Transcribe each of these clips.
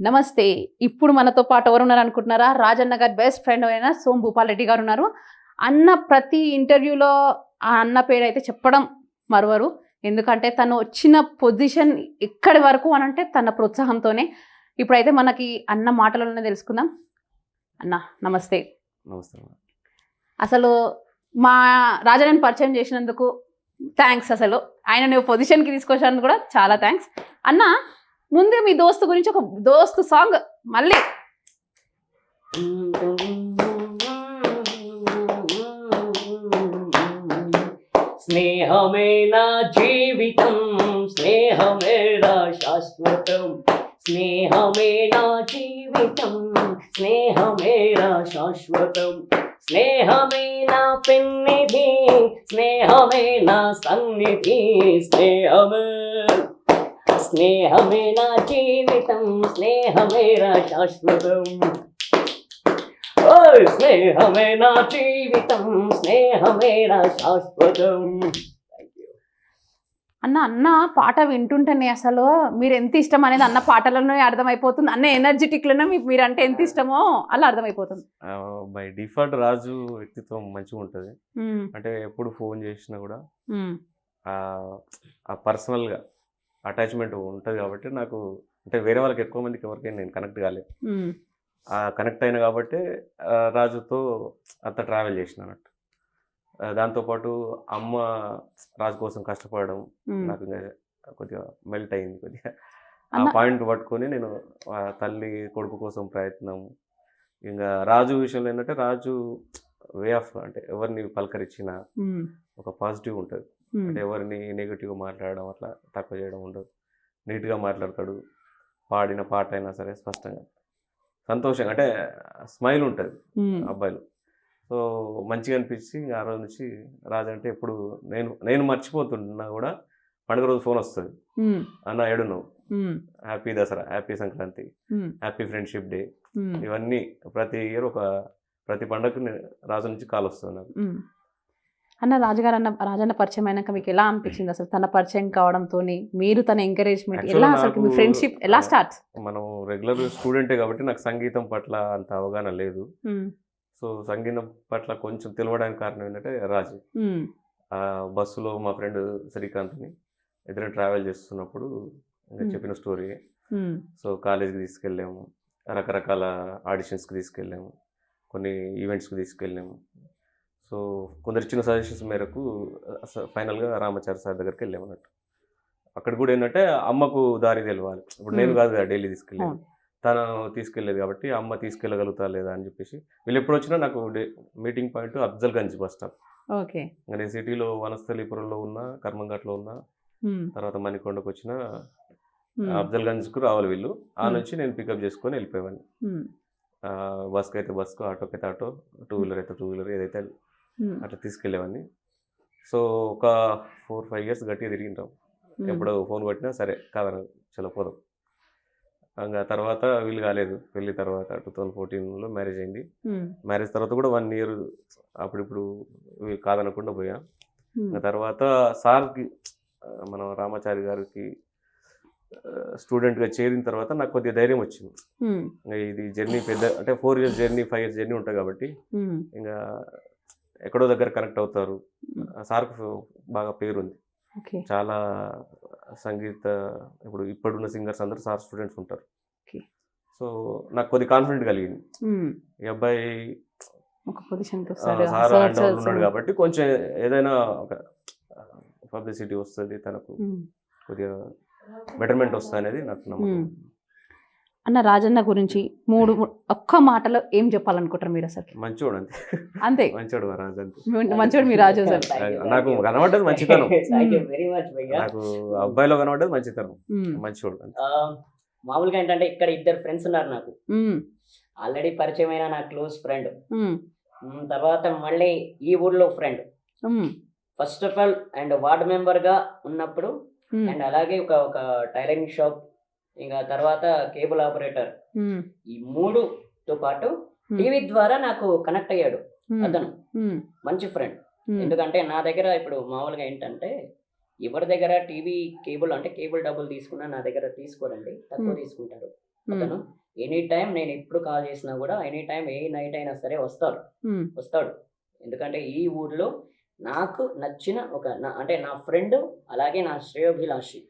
నమస్తే. ఇప్పుడు మనతో పాటు ఎవరున్నారు అనుకుంటున్నారా? రాజన్న గారి బెస్ట్ ఫ్రెండ్ అయిన సోమ్ భూపాల్ రెడ్డి గారు ఉన్నారు. అన్న ప్రతి ఇంటర్వ్యూలో ఆ అన్న పేరైతే చెప్పడం మరువరు. ఎందుకంటే తను వచ్చిన పొజిషన్ ఇక్కడి వరకు అనంటే తన ప్రోత్సాహంతోనే. ఇప్పుడైతే మనకి అన్న మాటలలోనే తెలుసుకుందాం. అన్న నమస్తే. నమస్తే. అసలు మా రాజన్నని పరిచయం చేసినందుకు థ్యాంక్స్. అసలు ఆయన నువ్వు పొజిషన్కి తీసుకొచ్చినందుకు కూడా చాలా థ్యాంక్స్ అన్న. ముందే మీ దోస్తు గురించి ఒక దోస్తు సాంగ్ మళ్ళీ. స్నేహమే నా జీవితం, స్నేహమే నా శాశ్వతం, స్నేహమే నా జీవితం, స్నేహమే నా శాశ్వతం, స్నేహమే నా పెన్నిధి, స్నేహమే నా సన్నిధి, స్నేహమే స్నేహమే నా జీవితం, స్నేహమే నా శాశ్వతం, స్నేహమే నా జీవితం, స్నేహమే నా శాశ్వతం. అన్న అన్న పాట వింటుంటేనే అసలు మీరు ఎంత ఇష్టం అనేది అన్న పాటలోనే అర్థమైపోతుంది. అన్న ఎనర్జెటిక్లోనే మీరంటే ఎంత ఇష్టమో అలా అర్థమైపోతుంది. బై డిఫాల్ట్ రాజు వ్యక్తిత్వం మంచిగా ఉంటుంది. అంటే ఎప్పుడు ఫోన్ చేసినా కూడా ఆ పర్సనల్గా అటాచ్మెంట్ ఉంటుంది కాబట్టి నాకు, అంటే వేరే వాళ్ళకి ఎక్కువ మందికి ఎవరికైనా నేను కనెక్ట్ కాలేదు. కనెక్ట్ అయినా కాబట్టి రాజుతో అంత ట్రావెల్ చేసిన అన్నట్టు. దాంతోపాటు అమ్మ రాజు కోసం కష్టపడడం నాకు కొద్దిగా మెల్ట్ అయింది. కొద్దిగా ఆ పాయింట్ పట్టుకొని నేను తల్లి కొడుకు కోసం ప్రయత్నం. ఇంకా రాజు విషయంలో ఏంటంటే రాజు వే ఆఫ్, అంటే ఎవరిని పలకరించిన ఒక పాజిటివ్ ఉంటుంది. అంటే ఎవరిని నెగిటివ్గా మాట్లాడడం అట్లా తక్కువ చేయడం ఉండదు. నీట్గా మాట్లాడతాడు. పాడిన పాట అయినా సరే స్పష్టంగా సంతోషంగా, అంటే స్మైల్ ఉంటుంది అబ్బాయిలు. సో మంచిగా అనిపించి ఆ రోజు నుంచి రాజు అంటే ఎప్పుడు నేను మర్చిపోతున్నా కూడా పండుగ రోజు ఫోన్ వస్తుంది. అన్న ఏడు నువ్వు, happy Dasara, happy Sankranti, happy friendship day, ఇవన్నీ ప్రతి ఇయర్ ప్రతి పండుగకు రాజు నుంచి కాల్ వస్తుంది నాకు. అన్న రాజన్న పరిచయం అయినాక మీకు ఎలా అనిపించింది? అసలు తన పరిచయం కావడంతో మీరు తన ఎంకరేజ్మెంట్ ఎలా, అసలు మీ ఫ్రెండ్షిప్ ఎలా స్టార్ట్? మనం రెగ్యులర్ స్టూడెంటే కాబట్టి నాకు సంగీతం పట్ల అంత అవగాహన లేదు. సో సంగీతం పట్ల కొంచెం తెలియడానికి కారణం ఏంటంటే రాజు. బస్సులో మా ఫ్రెండ్ శ్రీకాంత్ని ఇద్దరు ట్రావెల్ చేస్తున్నప్పుడు ఇంకా చెప్పిన స్టోరీ. సో కాలేజీకి తీసుకెళ్ళాము, రకరకాల ఆడిషన్స్కి తీసుకెళ్ళాము, కొన్ని ఈవెంట్స్కి తీసుకెళ్ళాము. సో కొందరు ఇచ్చిన సజెషన్స్ మేరకు ఫైనల్గా రామాచారి సార్ దగ్గరికి వెళ్ళాము అన్నట్టు. అక్కడ కూడా ఏంటంటే అమ్మకు దారి తెలవాలి. ఇప్పుడు నేను కాదు కదా డైలీ తీసుకెళ్ళేది, తను తీసుకెళ్ళేది కాబట్టి అమ్మ తీసుకెళ్ళగలుగుతా లేదా అని చెప్పేసి వీళ్ళు ఎప్పుడు వచ్చినా నాకు meeting point Afzalgunj bus stop. Okay. నేను సిటీలో వనస్థలీపురంలో ఉన్నా, కర్మంఘాట్లో ఉన్నా, తర్వాత మణికొండకు వచ్చిన అఫ్జల్గంజ్కు రావాలి వీళ్ళు. ఆ నుంచి నేను పికప్ చేసుకొని వెళ్ళిపోయేవాడిని. బస్కి అయితే బస్కు, ఆటోకి అయితే ఆటో, టూ వీలర్ అయితే టూ వీలర్, ఏదైతే అట్లా తీసుకెళ్ళేవాడిని. సో ఒక 4-5 years గట్టిగా తిరిగింటాం. ఎప్పుడు ఫోన్ కొట్టినా సరే కాదని చలో పోదాం. ఇంకా తర్వాత వీలు కాలేదు. పెళ్ళి తర్వాత 2014లో మ్యారేజ్ అయింది. మ్యారేజ్ తర్వాత కూడా 1 year అప్పుడిప్పుడు కాదనకుండా పోయా. తర్వాత సార్కి, మన రామాచారి గారికి స్టూడెంట్గా చేరిన తర్వాత నాకు కొద్దిగా ధైర్యం వచ్చింది. ఇది జర్నీ పెద్ద, అంటే 4 years జర్నీ, 5 years జర్నీ ఉంటుంది కాబట్టి ఇంకా ఎక్కడో దగ్గర కనెక్ట్ అవుతారు. సార్కు బాగా పేరుంది. చాలా సంగీత, ఇప్పుడున్న సింగర్స్ అందరూ సార్ స్టూడెంట్స్ ఉంటారు. సో నాకు కొద్ది కాన్ఫిడెంట్ కలిగింది. ఈ అబ్బాయి సార్ అండర్లో ఉన్నాడు కాబట్టి కొంచెం ఏదైనా ఒక పబ్లిసిటీ వస్తుంది, తనకు కొద్దిగా బెటర్మెంట్ వస్తుంది అనేది నాకు నమ్మకం. అన్న రాజన్న గురించి ఒక్క మాటలో ఏం చెప్పాలనుకుంటారు మీరు? అసలు మంచోడు, అంతే అంతే. మంచోడు రాజు, అంతే. మంచోడు మీ రాజు. నాకు కనబడ్డది మంచితనం, నాకు అబ్బాయిలో కనబడ్డది మంచితనం, మంచోడు. మామూలుగా ఏంటంటే ఇక్కడ ఇద్దరు ఫ్రెండ్స్ ఉన్నారు నాకు, ఆల్రెడీ పరిచయం అయిన నా క్లోజ్ ఫ్రెండ్, తర్వాత మళ్ళీ ఈ ఊర్లో friend, first of all and ward మెంబర్గా ఉన్నప్పుడు, అండ్ అలాగే ఒక టైలరింగ్ షాప్, ఇంకా తర్వాత కేబుల్ ఆపరేటర్, ఈ 3తో పాటు టీవీ ద్వారా నాకు కనెక్ట్ అయ్యాడు అతను. మంచి ఫ్రెండ్. ఎందుకంటే నా దగ్గర ఇప్పుడు మామూలుగా ఏంటంటే ఎవరి దగ్గర టీవీ కేబుల్, అంటే కేబుల్ డబ్బులు తీసుకున్నా నా దగ్గర తీసుకోరండి, తక్కువ తీసుకుంటారు. అతను ఎనీ టైం నేను ఎప్పుడు కాల్ చేసినా కూడా ఎనీ టైం ఏ నైట్ అయినా సరే వస్తాడు. ఎందుకంటే ఈ ఊర్లో నాకు నచ్చిన అంటే నా ఫ్రెండ్, అలాగే నా శ్రేయోభిలాషి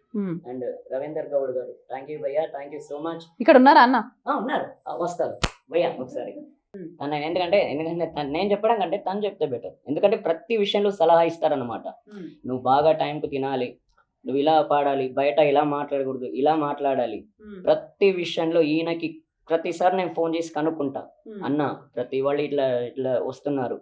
అండ్ రవీందర్ గౌడ్ గారు. థ్యాంక్ యూ భయ్యా, థ్యాంక్ యూ సో మచ్. ఇక్కడ ఉన్నారా అన్న? ఉన్నారు, వస్తారు భయ్యా ఒకసారి. ఎందుకంటే నేను చెప్పడం కంటే తను చెప్తే బెటర్. ఎందుకంటే ప్రతి విషయంలో సలహా ఇస్తారనమాట. నువ్వు బాగా టైంకు తినాలి, నువ్వు ఇలా పాడాలి, బయట ఇలా మాట్లాడకూడదు, ఇలా మాట్లాడాలి. ప్రతి విషయంలో ఈయనకి ప్రతిసారి నేను ఫోన్ చేసి కనుక్కుంటా, అన్న ప్రతి వాళ్ళు ఇట్లా ఇట్లా వస్తున్నారు.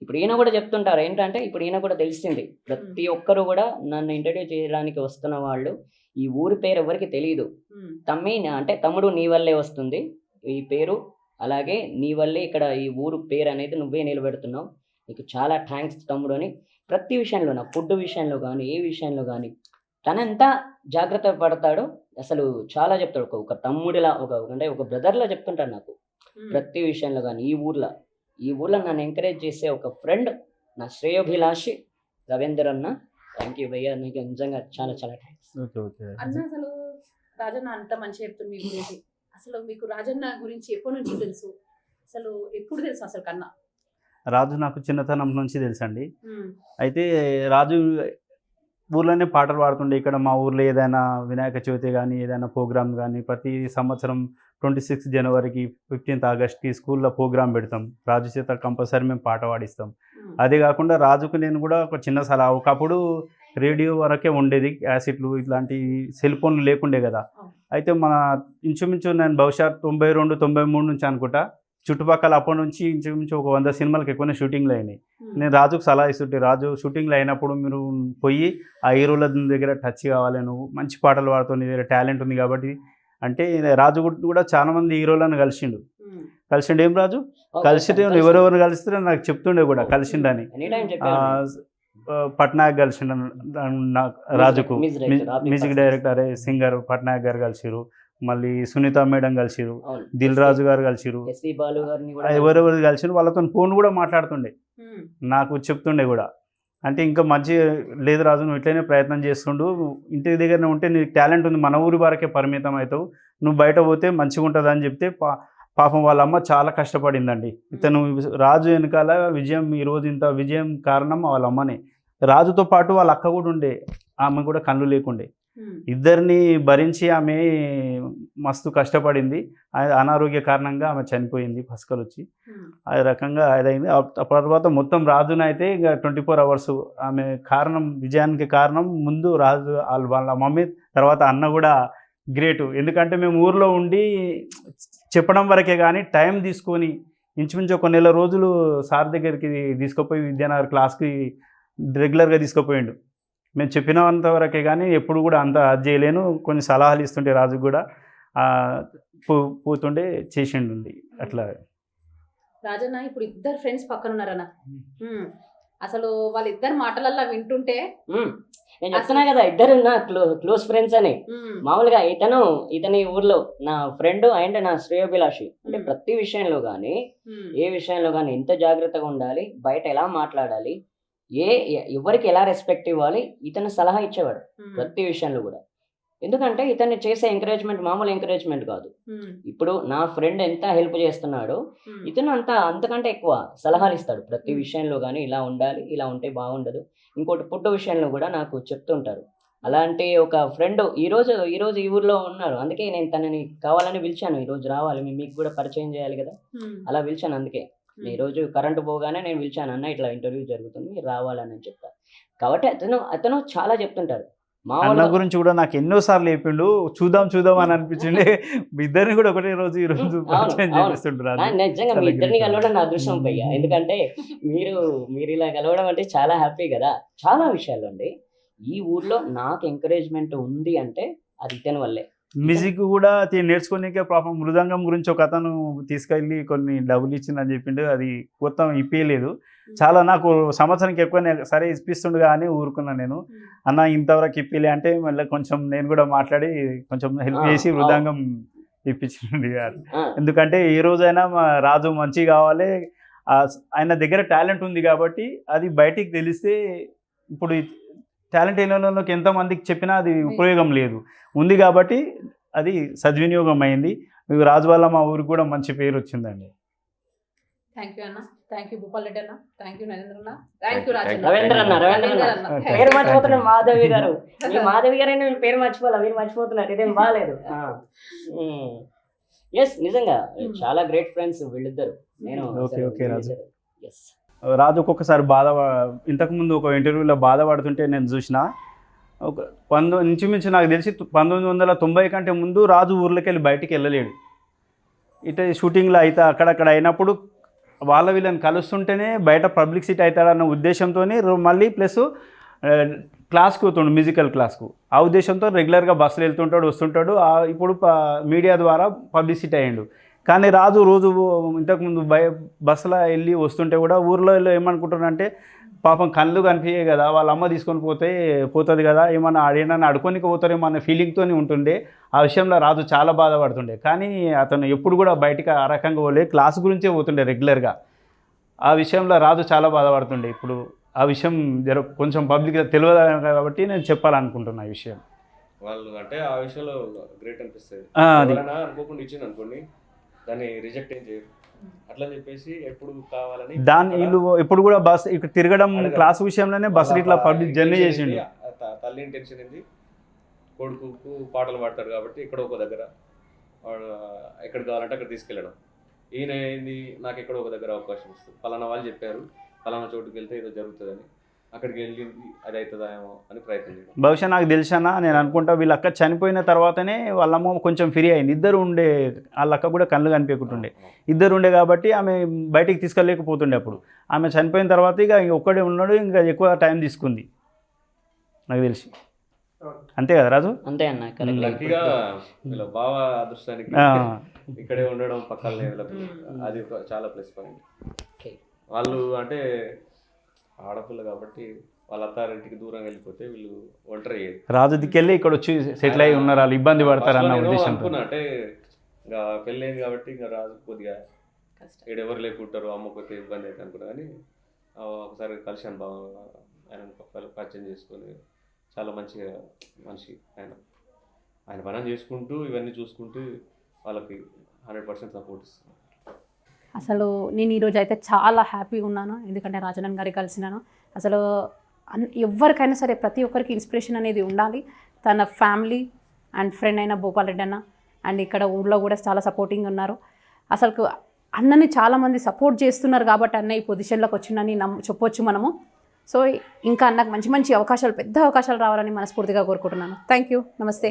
ఇప్పుడు ఈయన కూడా చెప్తుంటారు ఏంటంటే, ఇప్పుడు ఈయన కూడా తెలిసింది ప్రతి ఒక్కరు కూడా నన్ను ఇంటర్వ్యూ చేయడానికి వస్తున్న వాళ్ళు ఈ ఊరి పేరు ఎవరికి తెలియదు. అంటే తమ్ముడు నీ వల్లే వస్తుంది ఈ పేరు, అలాగే నీ వల్లే ఇక్కడ ఈ ఊరు పేరు అనేది నువ్వే నిలబెడుతున్నావు, నీకు చాలా థ్యాంక్స్ తమ్ముడు అని ప్రతి విషయంలో, నా ఫుడ్ విషయంలో కానీ ఏ విషయంలో కానీ తనంతా జాగ్రత్త పడతాడు. అసలు చాలా చెప్తాడు, ఒక తమ్ముడిలా అంటే ఒక బ్రదర్లా చెప్తుంటాడు నాకు ప్రతి విషయంలో కానీ. ఈ ఊర్లో నన్ను ఎంకరేజ్ చేసే ఒక ఫ్రెండ్ నా శ్రేయోభిలాషి రవీందర్ అన్న. థ్యాంక్ యూ భయ్యా, నీకు నిజంగా చాలా చాలా థ్యాంక్స్ అన్న. అసలు రాజన్న అంత మంచి చెప్తుంది మీ గురించి. అసలు మీకు రాజన్న గురించి ఎప్పటి నుంచి తెలుసు? అసలు ఎప్పుడు తెలుసు అసలు కన్నా? రాజు నాకు చిన్నతనం నుంచి తెలుసండి. అయితే రాజు ఊర్లోనే పాటలు పాడుతుండే. ఇక్కడ మా ఊర్లో ఏదైనా వినాయక చవితి కానీ ఏదైనా ప్రోగ్రామ్ కానీ ప్రతి సంవత్సరం 26 జనవరికి 15th ఆగస్ట్కి స్కూల్లో ప్రోగ్రామ్ పెడతాం. రాజు చేత కంపల్సరీ మేము పాట పాడిస్తాం. అదే కాకుండా రాజుకు నేను కూడా ఒక చిన్న సలహా, ఒకప్పుడు రేడియో వరకే ఉండేది, క్యాసెట్లు ఇట్లాంటి సెల్ ఫోన్లు లేకుండే కదా. అయితే మన ఇంచుమించు నేను బహుశా 92, 93 నుంచి అనుకుంటా, చుట్టుపక్కల అప్పటి నుంచి ఇంచుమించు ఒక 100 సినిమాలకు ఎక్కువనే షూటింగ్లు అయినాయి. నేను రాజుకు సలహా ఇస్తుంటే, రాజు షూటింగ్లు అయినప్పుడు మీరు పోయి ఆ హీరోల దగ్గర టచ్ కావాలి, నువ్వు మంచి పాటలు పాడుతావు, నీ దగ్గర టాలెంట్ ఉంది కాబట్టి అంటే. రాజు కూడా చాలా మంది హీరోలను కలిసిండు. ఏం రాజు కలిసిండే ఎవరెవరిని కలిస్తే నాకు చెప్తుండే కూడా కలిసిండని. పట్నాయక్ కలిసిండు రాజుకు, మ్యూజిక్ డైరెక్టర్ సింగర్ పట్నాయక్ గారు కలిసిరు, మళ్ళీ సునీత మేడం కలిసిరు, దిల్ రాజు గారు కలిసిరు, ఎవరెవరు కలిసిరు. వాళ్ళతో ఫోన్ కూడా మాట్లాడుతుండే, నాకు చెప్తుండే కూడా. అంటే ఇంకా మంచి లేదు రాజు, నువ్వు ఇట్లనే ప్రయత్నం చేస్తుండు, ఇంటి దగ్గరనే ఉంటే నీకు టాలెంట్ ఉంది, మన ఊరి వరకే పరిమితం అవుతావు, నువ్వు బయట పోతే మంచిగా ఉంటుంది అని చెప్తే పాపం వాళ్ళ అమ్మ చాలా కష్టపడిందండి. ఇతను రాజు వెనకాల విజయం, ఈరోజు ఇంత విజయం కారణం వాళ్ళ అమ్మనే. రాజుతో పాటు వాళ్ళ అక్క కూడా ఉండే, ఆమె కూడా కళ్ళు లేకుండే. ఇద్దరిని భరించి ఆమె మస్తు కష్టపడింది. అనారోగ్య కారణంగా ఆమె చనిపోయింది, పసుకలు వచ్చి. ఆ రకంగా అదైంది. ఆ తర్వాత మొత్తం రాజునైతే ఇక 24 hours ఆమె కారణం, విజయానికి కారణం ముందు రాజు వాళ్ళ మమ్మీ, తర్వాత అన్న కూడా గ్రేటు. ఎందుకంటే మేము ఊర్లో ఉండి చెప్పడం వరకే కానీ టైం తీసుకొని ఇంచుమించు ఒక నెల రోజులు సార్ దగ్గరికి తీసుకుపోయి విద్యానగర్ క్లాస్కి రెగ్యులర్గా తీసుకుపోయిండు. మేము చెప్పినంత వరకే కానీ ఎప్పుడు కూడా అంత అది చేయలేను. కొన్ని సలహాలు ఇస్తుంటే రాజు కూడా పోతుండే చేసిండు అట్లా. రాజన్న ఇప్పుడు ఇద్దరు ఫ్రెండ్స్ పక్కన ఉన్నారన్న, అసలు వాళ్ళిద్దరు మాటలల్లా వింటుంటే నేను చెప్తున్నా కదా, ఇద్దరు నా క్లోజ్ ఫ్రెండ్స్ అని. మామూలుగా ఇతని ఊర్లో నా ఫ్రెండ్ అండ్ నా శ్రేయోభిలాషి. అంటే ప్రతి విషయంలో కానీ ఏ విషయంలో కానీ ఎంత జాగ్రత్తగా ఉండాలి, బయట ఎలా మాట్లాడాలి, ఎవరికి ఎలా రెస్పెక్ట్ ఇవ్వాలి, ఇతను సలహా ఇచ్చేవాడు ప్రతి విషయంలో కూడా. ఎందుకంటే ఇతన్ని చేసే ఎంకరేజ్మెంట్ మామూలు ఎంకరేజ్మెంట్ కాదు. ఇప్పుడు నా ఫ్రెండ్ ఎంత హెల్ప్ చేస్తున్నాడో ఇతను అంతకంటే ఎక్కువ సలహాలు ఇస్తాడు ప్రతి విషయంలో కానీ. ఇలా ఉండాలి, ఇలా ఉంటే బాగుండదు. ఇంకోటి ఫుడ్ విషయంలో కూడా నాకు చెప్తుంటారు. అలాంటి ఒక ఫ్రెండ్ ఈరోజు ఈ ఊర్లో ఉన్నారు. అందుకే నేను తనని కావాలని పిలిచాను, ఈరోజు రావాలి, మీకు కూడా పరిచయం చేయాలి కదా, అలా పిలిచాను. అందుకే ఈరోజు కరెంటు పోగానే నేను పిలిచాను, అన్న ఇట్లా ఇంటర్వ్యూ జరుగుతుంది, మీరు రావాలని చెప్తాను. కాబట్టి అతను చాలా చెప్తుంటారు. అన్న గురించి కూడా నాకు ఎన్నోసార్లు చెప్పిండు, చూద్దాం అని అనిపించింది. ఇద్దరిని కూడా ఒకటే రోజు ఈ రోజు నిజంగా మీ ఇద్దరిని కలవడం నా అదృష్టం భయ్యా. ఎందుకంటే మీరు ఇలా కలవడం అంటే చాలా హ్యాపీ కదా. చాలా విషయాలు అండి ఈ ఊర్లో నాకు ఎంకరేజ్మెంట్ ఉంది అంటే అది ఇతని వల్లే. మ్యూజిక్ కూడా నేర్చుకోనికే పాపం మృదంగం గురించి ఒక అతను తీసుకెళ్ళి కొన్ని డబ్బులు ఇచ్చిందని చెప్పిండు, అది మొత్తం ఇప్పలేదు. చాలా నాకు సంవత్సరానికి ఎక్కువ సరే ఇప్పిస్తుండు కానీ ఊరుకున్నా నేను. అన్న ఇంతవరకు ఇప్పిలే అంటే మళ్ళీ కొంచెం నేను కూడా మాట్లాడి కొంచెం హెల్ప్ చేసి మృదంగం ఇప్పించింది గారు. ఎందుకంటే ఏ రోజైనా మా రాజు మంచి కావాలి, ఆయన దగ్గర టాలెంట్ ఉంది కాబట్టి అది బయటికి తెలిస్తే, ఇప్పుడు టాలెంట్ అయినలోకి ఎంతమందికి చెప్పినా అది ఉపయోగం లేదు, ఉంది కాబట్టి అది సద్వినియోగం అయింది. రాజు వల్ల మా ఊరికి కూడా మంచి పేరు వచ్చిందండి. థ్యాంక్ యూ అన్న, థ్యాంక్ యూ భూపాల్ రెడ్డి అన్న, థ్యాంక్ యూ నరేంద్ర అన్న, థ్యాంక్ యూ రాజన్న. రవీంద్ర అన్న Okay. పేరు మర్చిపోతున్నారు మాధవి గారు. మీ మాధవి గారు వీళ్ళు పేరు మర్చిపోవాలి, మీరు మర్చిపోతున్నారు, ఇదేం బాగాలేదు. ఎస్ నిజంగా చాలా గ్రేట్ ఫ్రెండ్స్ వీళ్ళిద్దరు. నేను ఓకే రాజు. ఎస్ రాజు ఒక్కొక్కసారి ఇంతకుముందు ఒక ఇంటర్వ్యూలో బాధపడుతుంటే నేను చూసిన ఇంచుమించు నాకు తెలిసి 1990 కంటే ముందు రాజు ఊర్లోకి వెళ్ళి బయటికి వెళ్ళలేడు. ఇట్లా షూటింగ్లో అయితే అక్కడక్కడ అయినప్పుడు వీళ్ళని కలుస్తుంటేనే బయట పబ్లిసిటీ అవుతాడన్న ఉద్దేశంతో మళ్ళీ ప్లస్ క్లాస్కి పోతుండు, మ్యూజికల్ క్లాస్కు. ఆ ఉద్దేశంతో రెగ్యులర్గా బస్సులు వెళ్తుంటాడు, వస్తుంటాడు. ఇప్పుడు మీడియా ద్వారా పబ్లిసిటీ అయ్యిండు. కానీ రాజు రోజు ఇంతకుముందు బస్సులో వెళ్ళి వస్తుంటే కూడా ఊర్లో ఏమనుకుంటున్నారంటే పాపం కళ్ళు కనిపించాయి కదా, వాళ్ళ అమ్మ తీసుకొని పోతుంది కదా, ఏమన్నా అడుకోనికి పోతారేమో అన్న ఫీలింగ్తో ఉంటుండే. ఆ విషయంలో రాజు చాలా బాధపడుతుండే. కానీ అతను ఎప్పుడు కూడా బయటికి ఆ రకంగా పోలే, క్లాస్ గురించే పోతుండే రెగ్యులర్గా. ఆ విషయంలో రాజు చాలా బాధపడుతుండే. ఇప్పుడు ఆ విషయం కొంచెం పబ్లిక్ తెలియదు కాబట్టి నేను చెప్పాలనుకుంటున్నా ఈ విషయం. వాళ్ళు అంటే ఆ విషయంలో గ్రేట్ అనిపిస్తుంది. అది అనుకోకుండా ఇచ్చింది అనుకోండి, దాన్ని రిజెక్ట్ ఏం చేయరు. అట్లా చెప్పేసి ఎప్పుడు కావాలని దాన్ని వీళ్ళు ఎప్పుడు కూడా బస్ ఇక్కడ తిరగడం క్లాస్ విషయంలోనే బస్సులు ఇట్లా పబ్లిక్ జర్నీ చేసిండు. తల్లి ఇంటెన్షన్ ఏంది, కొడుకుకు పాటలు పాడతాడు కాబట్టి ఇక్కడ ఒక దగ్గర వాడు ఎక్కడ కావాలంటే అక్కడ తీసుకెళ్ళడం. ఈయన ఏంది, నాకు ఎక్కడ ఒక దగ్గర అవకాశం వస్తుంది, పలానా వాళ్ళు చెప్పారు పలానా చోటుకి వెళ్తే ఏదో జరుగుతుందని, అక్కడికి వెళ్ళి అది అవుతుందేమో అని ప్రయత్నం చేయడం. బహుశా నాకు తెలిసానా నేను అనుకుంటా వీళ్ళ అక్క చనిపోయిన తర్వాతనే వాళ్ళమ్మ కొంచెం ఫ్రీ అయింది. ఇద్దరు ఉండే, వాళ్ళ అక్క కూడా కళ్ళు కనిపించకుంటుండే, ఇద్దరు ఉండే కాబట్టి ఆమె బయటికి తీసుకెళ్ళలేకపోతుండే. అప్పుడు ఆమె చనిపోయిన తర్వాత ఇక ఒక్కడే ఉన్నాడు, ఇంకా ఎక్కువ టైం తీసుకుంది నాకు తెలిసి. అంతే కదా రాజు? అంతే అన్న. లక్కీగా వీళ్ళ బావ అదృష్టానికి ఇక్కడే ఉండడం పక్కనే అది చాలా ప్లస్ పాయింట్. వాళ్ళు అంటే ఆడపిల్ల కాబట్టి వాళ్ళ అత్తారింటికి దూరం వెళ్ళిపోతే వీళ్ళు ఒంటరి అయ్యేది. రాజు దిక్కెళ్ళి ఇక్కడ వచ్చి సెటిల్ అయ్యి ఉన్నారు, వాళ్ళు ఇబ్బంది పడతారన్న ఉద్దేశంతో. అంటే ఇంకా పెళ్ళి అయింది కాబట్టి ఇంకా రాజు కొద్దిగా ఇక్కడ ఎవరు లేకుంటారు, అమ్మకపోతే ఇబ్బంది అయితే అనుకున్నా. కానీ ఒకసారి కలిసాను బాగా, ఆయన పరిచయం చేసుకొని చాలా మంచిగా మనిషి. ఆయన పని చేసుకుంటూ ఇవన్నీ చూసుకుంటూ వాళ్ళకి 100% సపోర్ట్ ఇస్తున్నాను. అసలు నేను ఈరోజు అయితే చాలా హ్యాపీగా ఉన్నాను, ఎందుకంటే రాజనన్ గారికి కలిసినాను. అసలు ఎవరికైనా సరే ప్రతి ఒక్కరికి ఇన్స్పిరేషన్ అనేది ఉండాలి. తన ఫ్యామిలీ అండ్ ఫ్రెండ్ అయిన భూపాల్ రెడ్డి అన్న అండ్ ఇక్కడ ఊళ్ళో కూడా చాలా సపోర్టింగ్ ఉన్నారు. అసలు అన్నని చాలామంది సపోర్ట్ చేస్తున్నారు కాబట్టి అన్న ఈ పొజిషన్లోకి వచ్చిందని చెప్పొచ్చు మనము. సో ఇంకా అన్నకు మంచి మంచి అవకాశాలు, పెద్ద అవకాశాలు రావాలని మనస్ఫూర్తిగా కోరుకుంటున్నాను. థ్యాంక్ యూ, నమస్తే.